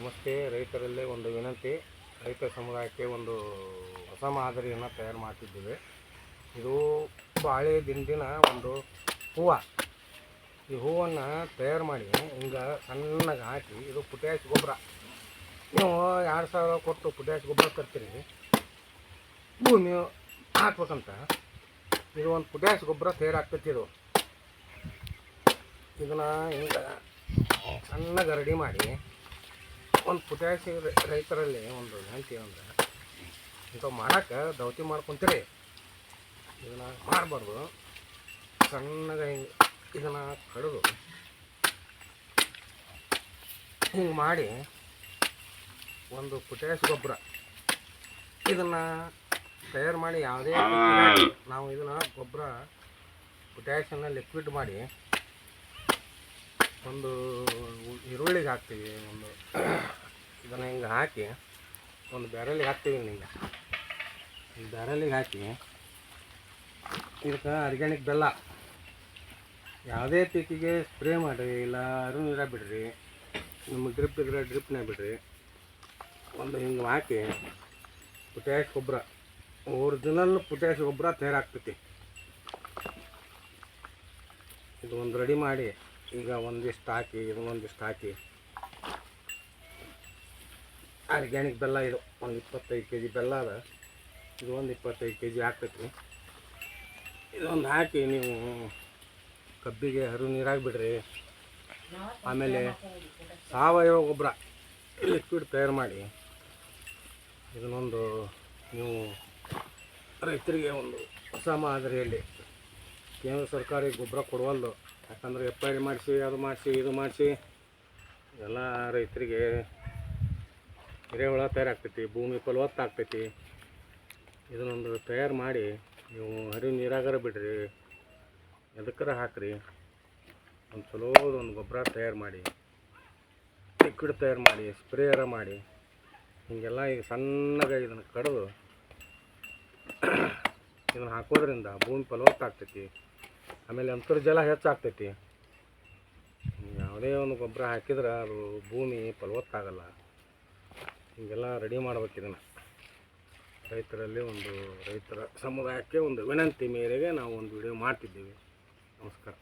ನಮಸ್ತೆ. ರೈತರಲ್ಲೇ ಒಂದು ವಿನಂತಿ. ರೈತ ಸಮುದಾಯಕ್ಕೆ ಒಂದು ಹೊಸ ಮಾದರಿಯನ್ನು ತಯಾರು ಮಾಡ್ತಿದ್ದೇವೆ. ಇದು ಬಾಳೆ ದಿಂಡಿನ ಒಂದು ಹೂವು. ಈ ಹೂವನ್ನು ತಯಾರು ಮಾಡಿ ಹಿಂಗೆ ಸಣ್ಣಗೆ ಹಾಕಿ, ಇದು ಪೊಟ್ಯಾಶ್ ಗೊಬ್ಬರ. ನೀವು 2000 ಕೊಟ್ಟು ಪೊಟ್ಯಾಶ್ ಗೊಬ್ಬರ ತರ್ತೀರಿ, ಭೂಮಿ ಹಾಕ್ಬೇಕಂತ. ಇದು ಒಂದು ಪೊಟ್ಯಾಶ್ ಗೊಬ್ಬರ ತಯಾರಾಗ್ತೈತಿ. ಇದನ್ನು ಹಿಂಗೆ ಸಣ್ಣಗೆ ರೆಡಿ ಮಾಡಿ ಒಂದು ಪೊಟ್ಯಾಶ್ ರೈತರಲ್ಲಿ ಒಂದು ವಿನಂತಿ ಅಂದ್ರೆ, ಇಂಥವು ಮಾಡೋಕೆ ದೌತಿ ಮಾಡ್ಕೊತೀರಿ, ಇದನ್ನು ಮಾಡಬಾರ್ದು. ಸಣ್ಣಗೆ ಹಿಂಗೆ ಇದನ್ನು ಕಡಿದು ಹಿಂಗೆ ಮಾಡಿ ಒಂದು ಪೊಟ್ಯಾಶ್ ಗೊಬ್ಬರ ಇದನ್ನು ತಯಾರು ಮಾಡಿ ಯಾವುದೇ ನಾವು ಇದನ್ನು ಗೊಬ್ಬರ ಪೊಟ್ಯಾಶನ್ನು ಲಿಕ್ವಿಡ್ ಮಾಡಿ ಒಂದು ಈರುಳ್ಳಿಗೆ ಹಾಕ್ತೀವಿ. ಒಂದು ಇದನ್ನು ಹಿಂಗೆ ಹಾಕಿ ಒಂದು ಬ್ಯಾರಲ್ಲಿಗೆ ಹಾಕ್ತೀವಿ. ಹಿಂಗೆ ಬ್ಯಾರಲ್ಲಿಗೆ ಹಾಕಿ ಇದಕ್ಕೆ ಆರ್ಗ್ಯಾನಿಕ್ ಬೆಲ್ಲ ಯಾವುದೇ ಪೀಕಿಗೆ ಸ್ಪ್ರೇ ಮಾಡಿರಿ, ಇಲ್ಲ ಅರು ನೀರ ಬಿಡ್ರಿ, ನಿಮ್ಮ ಡ್ರಿಪ್ ಇದ್ರೆ ಡ್ರಿಪ್ನೇ ಬಿಡ್ರಿ. ಒಂದು ಹಿಂಗೆ ಹಾಕಿ ಪೊಟ್ಯಾಶ್ ಗೊಬ್ಬರ, ಒರಿಜಿನಲ್ ಪೊಟ್ಯಾಶ್ ಗೊಬ್ಬರ ತಯಾರಾಗ್ತೈತಿ. ಇದು ಒಂದು ರೆಡಿ ಮಾಡಿ ಈಗ ಒಂದಿಷ್ಟು ಹಾಕಿ, ಇದನ್ನೊಂದಿಷ್ಟು ಹಾಕಿ, ಆರ್ಗ್ಯಾನಿಕ್ ಬೆಲ್ಲ ಇದು ಒಂದು 25 kg ಬೆಲ್ಲ ಅದ. ಇದು ಒಂದು 25 kg ಹಾಕ್ತೈತಿ. ಇದೊಂದು ಹಾಕಿ ನೀವು ಕಬ್ಬಿಗೆ ಹರು ನೀರಾಗಿ ಬಿಡ್ರಿ. ಆಮೇಲೆ ಸಾವಯವ ಗೊಬ್ಬರ ಲಿಕ್ವಿಡ್ ತಯಾರು ಮಾಡಿ ಇದನ್ನೊಂದು ನೀವು ರೈತರಿಗೆ ಒಂದು ಹೊಸ ಮಾದರಿಯಲ್ಲಿ, ಕೇಂದ್ರ ಸರ್ಕಾರಿ ಗೊಬ್ಬರ ಕೊಡುವಲ್ದು. ಯಾಕಂದರೆ FIR ಮಾಡಿಸಿ, ಅದು ಮಾಡಿಸಿ, ಇದು ಮಾಡಿಸಿ ಎಲ್ಲ ರೈತರಿಗೆ ಎರೆಹುಳ ತಯಾರಾಗ್ತೈತಿ, ಭೂಮಿ ಫಲವತ್ತಾಗ್ತೈತಿ. ಇದನ್ನೊಂದು ತಯಾರು ಮಾಡಿ ನೀವು ಹರಿವು ನೀರಾಗರ ಬಿಡ್ರಿ, ಎದಕ್ಕರ ಹಾಕ್ರಿ. ಒಂದು ಚಲೋದೊಂದು ಗೊಬ್ಬರ ತಯಾರು ಮಾಡಿ, ಲಿಕ್ವಿಡ್ ತಯಾರು ಮಾಡಿ, ಸ್ಪ್ರೇಯರ ಮಾಡಿ, ಹೀಗೆಲ್ಲ ಈಗ ಸಣ್ಣಗೆ ಇದನ್ನು ಕಡಿದು ಇದನ್ನು ಹಾಕೋದ್ರಿಂದ ಭೂಮಿ ಫಲವತ್ತಾಗ್ತೈತಿ. ಆಮೇಲೆ ಅಂತರ್ಜಲ ಹೆಚ್ಚಾಗ್ತೈತಿ. ಯಾವುದೇ ಒಂದು ಗೊಬ್ಬರ ಹಾಕಿದ್ರೆ ಅದು ಭೂಮಿ ಫಲವತ್ತಾಗಲ್ಲ. ಹೀಗೆಲ್ಲ ರೆಡಿ ಮಾಡ್ಬೇಕು. ಇದನ್ನು ರೈತರಲ್ಲಿ ಒಂದು ರೈತರ ಸಮುದಾಯಕ್ಕೆ ಒಂದು ವಿನಂತಿ ಮೇರೆಗೆ ನಾವು ಒಂದು ವಿಡಿಯೋ ಮಾಡ್ತಿದ್ದೀವಿ. ನಮಸ್ಕಾರ.